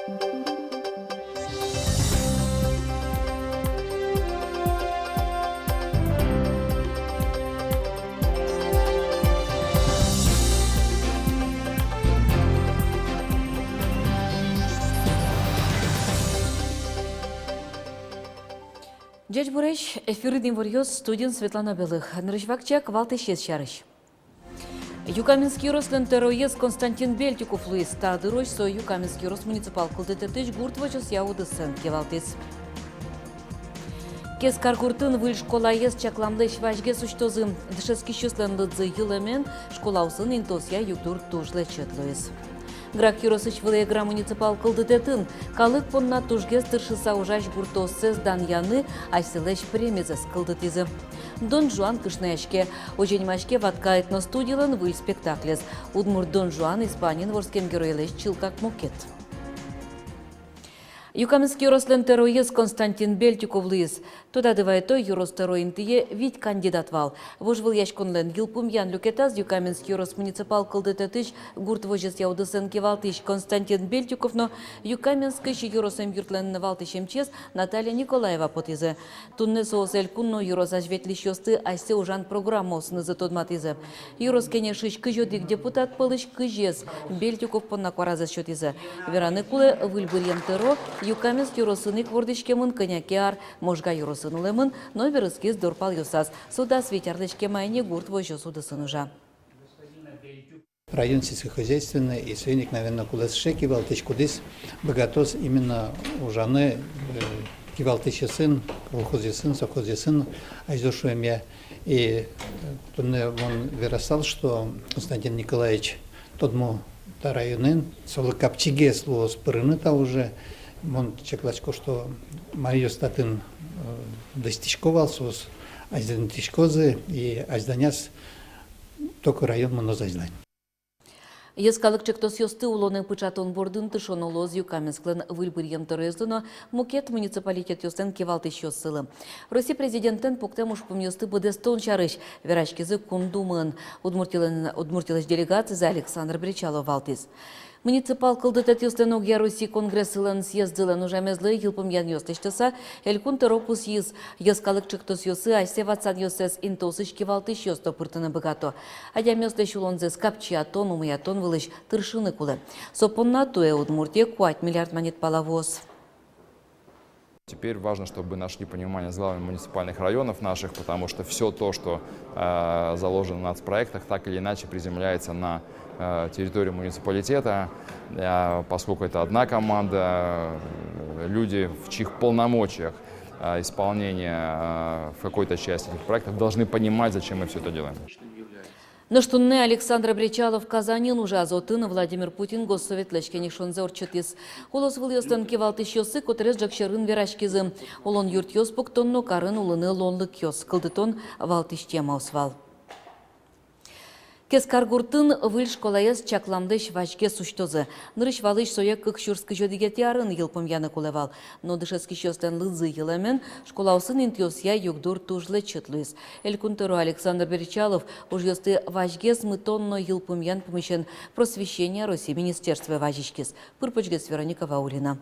Дядь Буреш, эфирдин варьёс студент Светлана Белых. Нрышвакчак валты шест шарыш. Юкаменский рослен терроез Константин Бельтиков Луис Тадырой, со Юкаменский рос муниципал кылдететыш гуртвачос яуды сын кевалтыз. Кес каргуртын выль школаез чакламды шважге суштозы. Дышески шуслен лыдзы йылымен школаусын интосия югдур тужлы четлуез. Грак юросыч вылегра муниципал кылдытетін, калык понна тужгез тыршыса ужаш гуртоссез дан яны айсылеш премезес кылдытызы. Дон Жуан кышнешке, оженьмашке ватка этностудиялан выль спектаклез. Удмур Дон Жуан Испанин ворскем геройлеш чилкак мокет. Юкаменский рослен терроез Константин Бельтиков Луис. Туда дывайто юрос терроинтые вид кандидат вал. Вожвыл яшконлен юлпум ян люкетаз Юкаменский рос муниципал кылдытетыш гурт вожес яудысын кевалтыш Константин Бельтиков, но Юкаменский юросем юртлен валтышем чес Наталья Николаева потизе. Тунне соосель кунно юрос ажветлиш ёсты айсе ужан программосын затодматизе. Юрос кенешиш кыжодик депутат пылыш кыжез Бельтиков понна кваразес шотизе. Вераны куле выльбырьем терро Юкаменский росынык вордышкемын конякеар можга юросынылемын, но верыскез дорпал юсас. Суда светярлышке майне гурт вожо судысын ужа. Район сельскохозяйственный и свейник, наверное, кулес шеки валтыш кудис богатос именно ужаны кивалтыш сын, колхоз сын, совхоз сын, айзошуем я. И он вырастал, что Константин Николаевич тодму районын, солы капчиге слово спырыныта уже. Он чеклачко, что Марию статын достичковал сос, айздан тишкозы и айзданяс только район монозайзлань. Ескалык чектос ёсты улоны пычатон бордын тышон улоз Юкамensклен выльбырьем törезуно мукет муниципалитет ёстен кевалтыш ёссылы. Россия президенттен поктем ушпум ёсты быдестон чарыш, верашкизы кундумын. Удмуртилыш делегация Александр Бричалов валтиз. Муниципал кылдытет ёстен огья России конгрессылын съездылын ужамезлы йылпым ян ёстыштыса, элькун теропус йыз ескалык чектос ёсы айсе ватсан ёсес интосыш кевалтыш ёсто пыртыны богато. Адям ёстыш улонзес капчиатон, умыятон вылыш тыршыны кулы. Сопонна туэ Удмуртия куать миллиард монет палавоз. Теперь важно, чтобы нашли понимание с главами муниципальных районов наших, потому что все то, что заложено в нацпроектах, так или иначе приземляется на территорию муниципалитета, поскольку это одна команда, люди, в чьих полномочиях исполнения в какой-то части этих проектов должны понимать, зачем мы все это делаем. Но что не Александр Бричалов Казанин уже азотын Владимир Путин госсовет лечкених шонзор чутис. Улос был ёстен кевалтыш ёсы, котрес джакшерын верашкизы. Улон юрт ёс пуктонно карын улыны лонлык ёс. Кылдытон валтыш тема освал. Кес каргуртын выль школаез чакламдыш вачке суштозы. Нырыш валыш соя кыкшурскі жодигет ярын йылпым яны кулевал. Но дышески шостен лызы йылемен школаусын интиосия югдур тужлы чытлуиз. Элькунтеру Александр Берчалов уж ёсты вачге смытонно йылпым ян помещен просвещения России Министерства вачишкис. Пырпочгес Вероника Ваулина.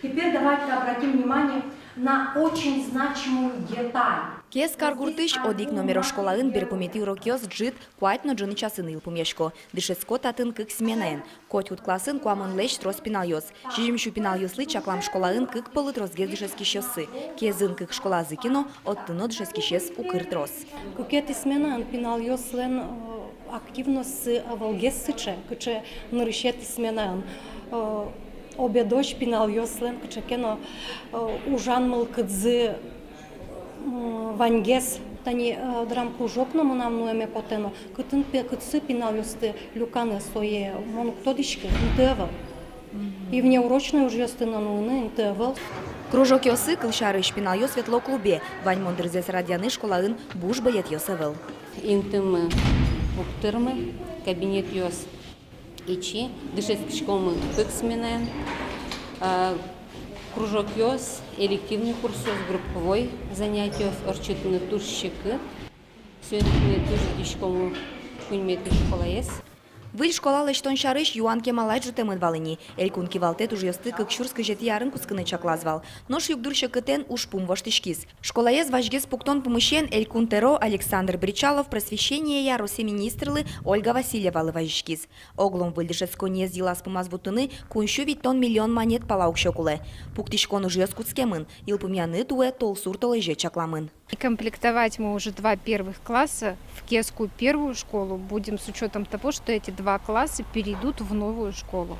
Теперь давайте обратим внимание на очень значимую деталь. Кес каргуртыш одик номеро школаын берпумети урокёс джит куайт но джыны часын илпумешко. Дышеско татын кык сменаен. Котют класын куамын лещ трос пинал-ёс. Шижимшу пинал-ёслы чаклам школаын кык полы тросгез дышески щёсы. Кезын кык школа зыкино оттыно дышески щес укыр трос. Кукети сменаен пинал-ёслен активно с волгез сыче, кыче нырышети сменаен. Обедош пинал-ёслен, кыче кено ужанмыл кыдзы вангес тани драм кружокно монамнуеме потено кытын кытсы пинал-ёсты люканы сое мон ктодишке нтевал и внеурочной уже ёстына нуны нтевал. Кружок ёсы кылшарыш пинал-ё светло клубе. Вань мондырзес радианы школаын буш баят ёсевел. Интымы уктырмы кабинет ёс ичи дышескишкомы кыксменен. Кружок ёс, элективный курс ёс, групповой занятие орчетны турщики. Сегодня тоже дичкому куньметы школа есть. Выль школа лештон шарыш Юан Кемалай жутемын валыни. Элькун кивалтет уж ёсты как шурска жет ярын кусканы чаклазвал. Нош югдурща кытен уж пум воштышкис. Школаез важгес пуктон помыщен Элькун Теро Александр Бричалов просвещение я Росминистры Ольга Васильева лыважышкис. Оглом выльдышецко не ездила спумаз бутыны кунщу виттон миллион монет палаук щокуле. Пуктишкон уж ёс куцкемын. Илпумяны туэ толсур толыже чакламын. И комплектовать мы уже 2 первых класса в Кесскую первую школу будем с учетом того, что эти 2 класса перейдут в новую школу.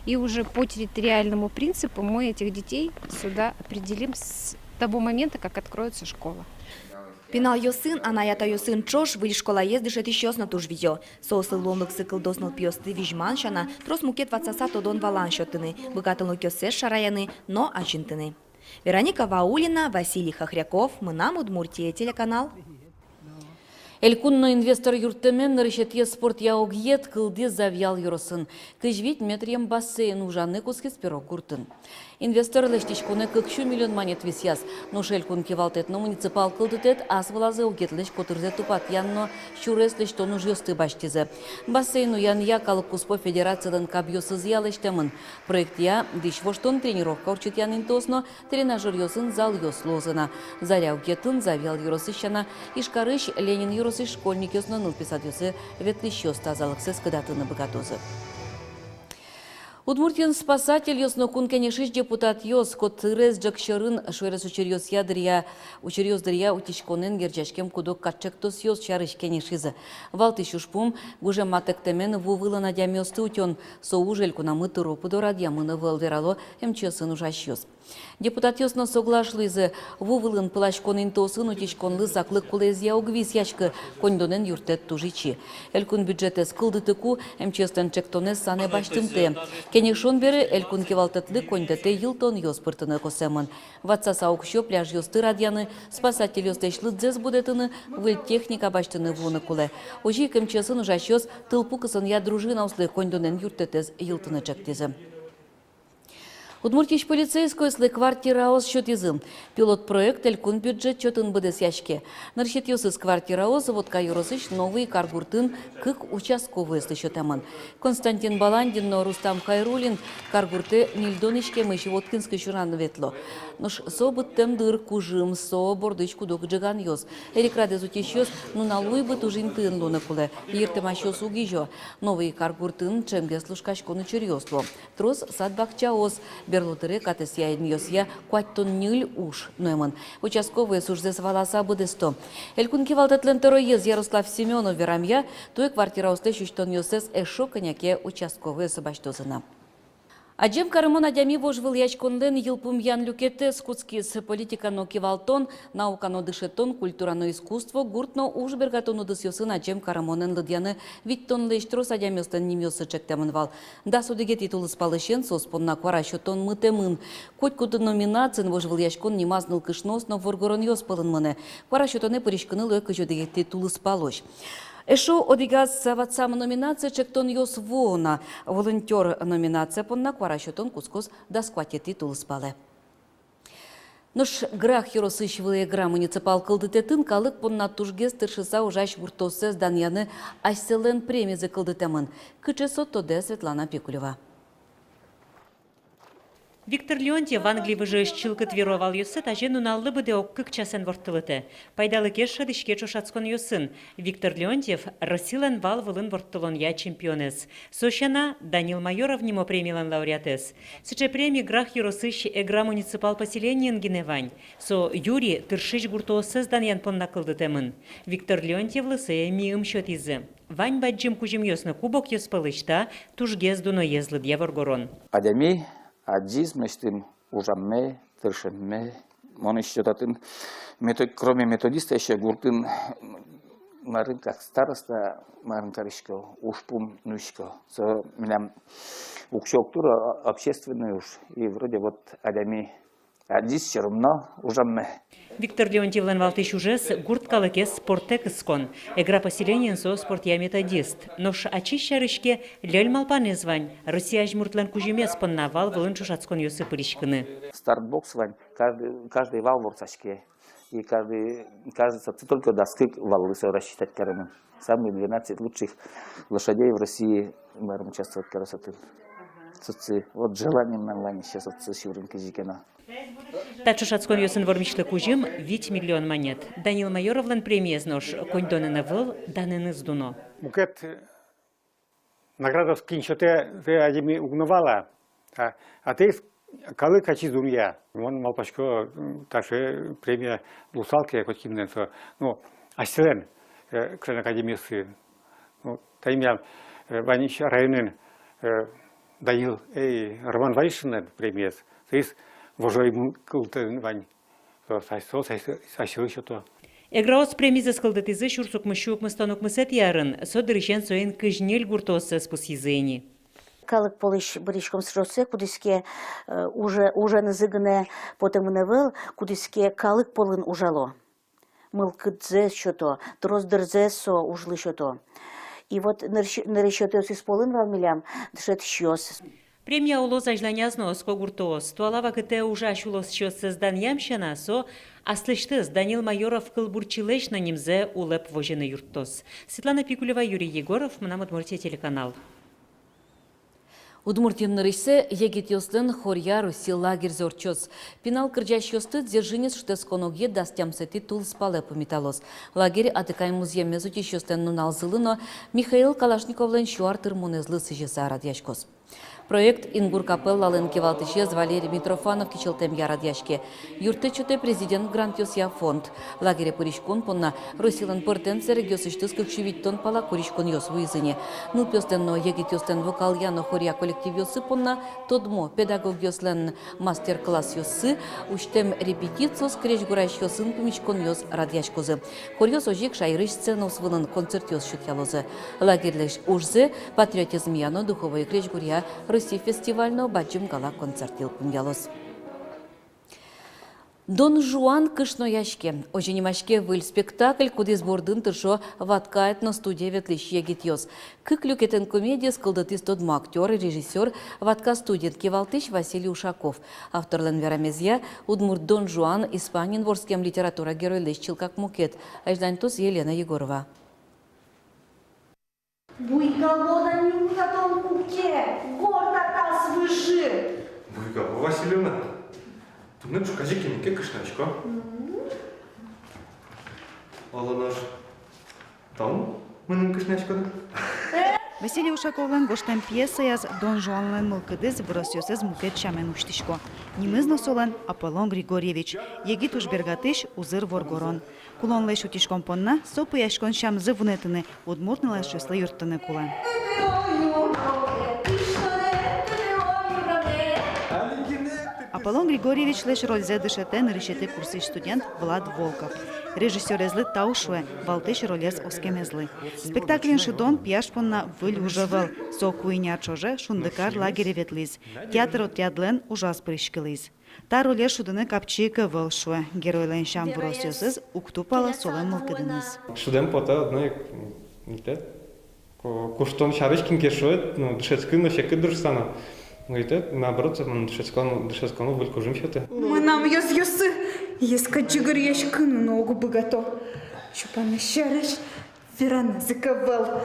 И уже по территориальному принципу мы этих детей сюда определим с того момента, как откроется школа. Пинал ёсын, анаята ёсын чош, выль школа ездышет еще на туж видео. Соусы ломлык сыкл доснал пьёсты вижманшана, трос мукет вацаса тодон валан шотыны, богатылы кёсе шараяны, но ачинтыны. Вероника Ваулина, Василий Хохряков, Мына Удмуртия, телеканал. Элькунно инвестор юртемен решетье спорт яогьет кылды завял юросын. Кыжвит метрием бассейн ужаны кускес пирог куртын. Инвестор лештичкуне 40 миллион монет висяс. Но шелькун кивалтет на муниципал кылдытет аз влазе угетлеш котырзе тупат янно щурес лештон уж ёсты баштизе. Бассейну ян якалык куспо федерациядан кабьёсыз ялештемын. Проект я диш воштон тренировка урчит янын тосно тренажер ёсын зал ёс лозына. Заря угетін завял юросыщана ишкарыш Ленин юросыш школьник ёсна нылписат ёсы ветлищ ёс тазалыксыз кыдатыны богатозы. Удмуртин спасатель ёс нокун кенешиш депутат ёс котырез джакшырын шуэрес учерёс ядрия утишконен герчашкем кудок катчактос ёс чарыш кенешизы. Валтыш ушпум гуже матектемен вувыла надямёсты утён соужель кунамы тыропы дорадьямыны вылверало МЧСын ужаш ёс. Депутат ёсно соглашлызы вувылын пылашконын тосын утишконлы заклык кулезия угвис яшкы коньдонен юртет тужичи. Элькун бюджетес кылдытыку МЧСтен чектонес сане баштымте. Кенешон бері элькун кевалтытлы коньдете йылтон ёс пыртыны косемын. Ватса саукшо пляж ёсты радьяны, спасатель ёстешлы дзез будетыны, выль техника баштыны вуны куле. Ожи МЧСын ужаш ёс тылпу кысын я дружина услы коньдонен юртетез йылтыны чектезы. Удмуртич полицейской сли квартираос счетизым. Пилот проект элькун бюджет чотын быдес яшке. Нарщет ёсыз квартираос водка юросыш новый каргуртын кык участковый сли счетаман. Константин Баландин, но Рустам Хайрулин каргурты нильдонышке мыши воткинской шуран ветло. Нош событ темдыр кужым со бордычку док джиган ёс. Эрикрадез утиш ёс, ну налуй бы тужин тын луна куле. Иртемаш ёс угижо. Новый каргуртын чемге слушкашкону черёсло. Трос садбакчаос. Берлутыры катыс яйн ёсья куаттон нюль уж нойман. Участковые суждес валаса будесто. Элькун кивалтетлен тороез Ярослав Семенов верамья, той квартира усты щуштон ёсес эшо коняке участковые собаштозына. Аджем карымон адями вожвыл ячконлен йылпум ян люкете скутскис политикано кивалтон, наукано дышетон, культурано искусство, гуртно уж бергатону дысёсын аджем карымонен лыдьяны виттон лештрос адямёстен немёсы чектемын вал. Да судыге титулы спалышен соспонна кваращотон мытемын. Коть куды номинацин вожвыл ячкон немазныл кышнос, но воргорон ёспылын мыне. Кваращотоне пыришкыны лökö жöдеге титулы спалощ. Эшо одигаз ватсам номинация чектон ёс вона. Волонтер номинация понна кваращотон кускос дасквате титул спале. Нош грах юросыш вылыгра муниципал кылдытетін калык понна тужгез тыршыса ужаш вуртосыз даньяны айселен премизы кылдытемын. Кычесо тоде Светлана Пикулева. Виктор Леонтьев в Англии выжиж чилкытвировал юсы, тажену наллы бы деок кык часен вортылыты. Пайдалы кеша дышке чошацкон юсын. Виктор Леонтьев Россилен вал вылын вортылон я чемпионес. Сощана Данил Майоров нимо премилан лауреатес. Сыче премии грах юросыщ эгра муниципал поселениен геневань. Со Юрий тыршыч гуртоосыз даньян понна кылдытемын. Виктор Леонтьев лысые миым счет изы. Вань баджим кужим ёсны кубок ёспылышта тужгез дуно езлы дьяворгорон. Адами Адзиз мечтым ужамме, тыршемме, он еще татын, кроме методиста еще гуртын марын как староста, марын коричко, ушпум нучко. Со меня укшоктура общественная уж и вроде вот адами Адзиз все равно ужамме. Виктор Леонтьев валтыш ужес гурт калыкес спорттек искон. Эгра поселениен со спортья методист. Нош ачища рышке лёль малпаны звань. Россия жмуртлен кужемес поннавал вылын чушацкон юсы пыришкыны. Стартбокс вань, каждый вал ворцачке. И каждый соци только доскык валлысы рассчитать карамен. Самые 12 лучших лошадей в России можем участвовать в красоты. Соци, вот желанием на лане сейчас соци шуринки жикена. Та чушацкон йосын вормишлы кужим 8 миллион монет. Данил Майоровлан премия знош коньдонына выл, даныны здуно. Букет награда в кинчоте ты адеми угновала, а ты калы качи зумья. Вон малпачко также премия лусалки хоть кимненцо. Ну, асилен член академии сын. Ну, таймя ванич районен Данил Роман Варишин премия. То есть вожой култен вань. Сайсо еще то. Эграос премии за скалдатизы шурсук мыщук мыстанук мысет ярын, содырышен соен кыжнель гуртосы спус языни. Калык полыш бричком сросе, кудиске уже назыгане потом невел, кудиске калык полын ужало. Мылкыдзе что-то, дроздырзе со ужлы что-то. И вот наречетёс из полын валмилям, дышет щёс. Премия улоз ажланязно скогуртоос, туалава кыте уже ащулос щёс создан ямщана, со аслыштыз Данил Майоров кылбурчилеш на немзе улеп вожены юрттос. Светлана Пикулева, Юрий Егоров, Мнамудмуртия телеканал. Удмуртин нырыйсе егит ёстын хорья Руси лагерь зорчос. Пинал кырджаш ёсты дзержинец штесконоге дастямсети тул спале пометалос. Лагерь атыкай музеем мезутиш ёстын нунал зылыно Михаил Калашниковлен шуартыр мунезлы сыжеса радяшкос. Проект Ингур Капеллалын кевалтышез Валерий Митрофанов кичелтем ярадяшке. Юртычуте президент грантиосия фонд. Лагере пуришкон понна Росилан портен серегиосыштыз кыкшивиттон пала куришкон ёс вуизыне. Нылпёстенно егит ёстен вокал яно хорья коллектив ёсы понна тодмо педагог ёслен мастер-класс ёсы уштем репетициос креш гураш ёсын пумичкон ёс радяшкозы. Хорьёс ожик шайрыш сцену свылын концерт ёс шутялозы. Лагерлеш ужзы патриотизм яно духовой креш гурья Россия фестивально бачим гала концертил пунялос. Дон Жуан кышнояшке. Оженимашке выл спектакль, куди сбордын тыршо ваткает на студии ветлищ егитьос. Кык люкетен комедия скалдатис тодма актер и режиссер ватка студент кевалтыш Василий Ушаков. Автор Ленверамезья Удмурт Дон Жуан Испанин ворским литература герой лещил как мукет. Аждантус Елена Егорова. Буйка вода не в том куке, гордо таз выжи. Буйка, Васильевна, ты мне кажи кемике кышначко. Алла наш, там мы кышначко. Василий Ушаковлен гоштен пьесаяз Дон Жуанлен мылкыдыз выросёсыз мукет чамен уштишко. Нимызно солен Аполлон Григорьевич, егит ужбергатыш узыр воргорон. Кулон леш утишкон понна, сопы яшкон шамзы вунетыны, удмуртны леш ёслы юрттыны кулен. Аполлон Григорьевич леш рользе дышетен решеты курсыш студент Влад Волков. Режиссер ezli таушуе, валтыш ролез оскемезлы. Спектаклен шидон пьяшпонна выль ужавал, со куиня чоже шундыкар лагере ветлиз. Театр отрядлен ужас пришкилиз. Та роле шудыны капчыка вылшуе. Геройлен шам вросёсыз уктупала солен мылкыдыныз. Шудем пота одной, куштон шарышкин кешует, ну дышецкин на шеки дырсана. Говорит, наоборот, мы дышецкану вылькужим счеты. Мы нам ёсы, еска джигарьяшкыну ногу богато. Чупана шарыш, верана заковал.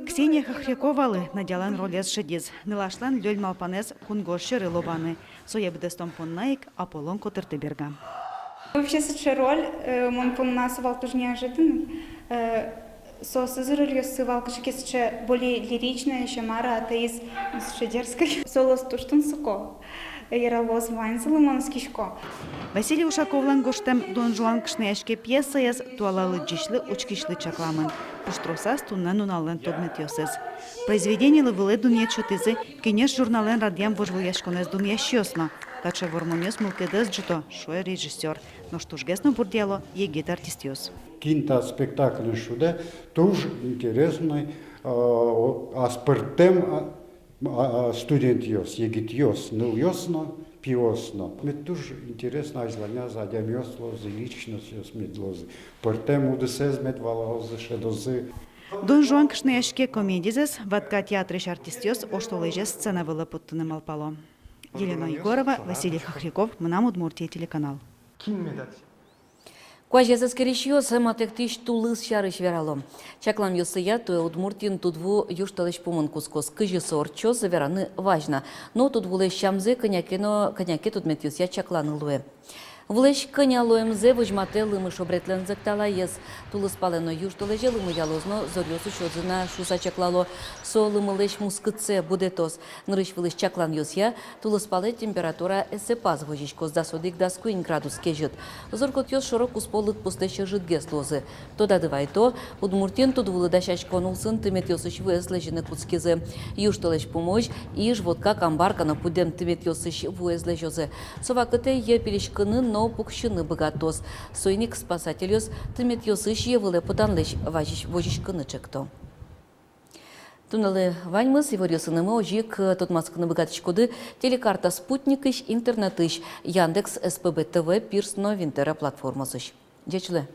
Ксения Хохряковалы надялан ролез шедиз. Нылашлан лёль малпанез кунгоши рылобаны. Соебдестом поннаик Аполлон Котыртыберга. Вообще сыча роль, он поннасывал тоже неожиданно. Сосызырылью сывал кашкесче более лиричная, еще мара атеиз шедерской. Солос туштун суко. Яралоз ванзылы манскишко. Василий Ушаковлан гоштем Дон Жуан кышныяшке пьесаяз туалалы джишлы учкишлы чакламын. Пуштросас туннан уналын тодметьосыз. Произведение лывылы дуньячотызы кенеш журнален радиям вожвыляшконез дуньящёсно. Таче вормонёс мылкыдыз джито шуэ режиссер. Но что ж гесно бурдиало егет артистёс. Кинта спектакль шуде тоже интересный, а спортем студент ёс, егит ёс, ну ёсно, пиосно. Мне тоже интересно, изланя задям ёсло, зеличность ёс медлозы. Спортем удесез медвалозы, шедозы. Дон Жуан кышныяшке комедизес, ватка театрыш артистёс, оштолежес сцена было подтыным алпало. Елена Егорова, Василий Хохряков, Мнамудмуртия телеканал. Куаже заскерещиос матектиш тулыс шарыш вералом. Чаклам йосыя туе Удмуртин тудву юшталыш помынкускос кыжы сорчо завераны важно. Но тут вуле щамзе коняке тудмет йосya чакланы луе. Влеш коня луемзе вожмате лымыш обретлен зектала ес. Тулыс палено юшталыже лымы ялозно зорьосу шодзына шуса чаклало. Со лымылеш мускытсе будетос. Нырыш вылеш чаклан йосya, тулыс пале температура эсепаз вожичкос дасодик даскуин градус кежит. Зоркот йос шорок усполыт пустеще жит геслозы. Тода дывай то, Удмуртин тут вылыдащач конулсын тымет йосыш вуезлежины куцкизы. Юшталыш помощь, иж водка камбарка на пудем тымет йосыш вуезлежозы. Совакыте е перешкынын но пукшыны богатос. Сойник спасательос тымет йосыш евыле поданлеш вожичкыны чекто. Туналы ваньмыз еворьосынымы ожик тотмаскыны богатышкоды телекарта спутникыш, интернетыш, Яндекс, СПБ ТВ, Пирс Новинтера платформасыш. Дечле.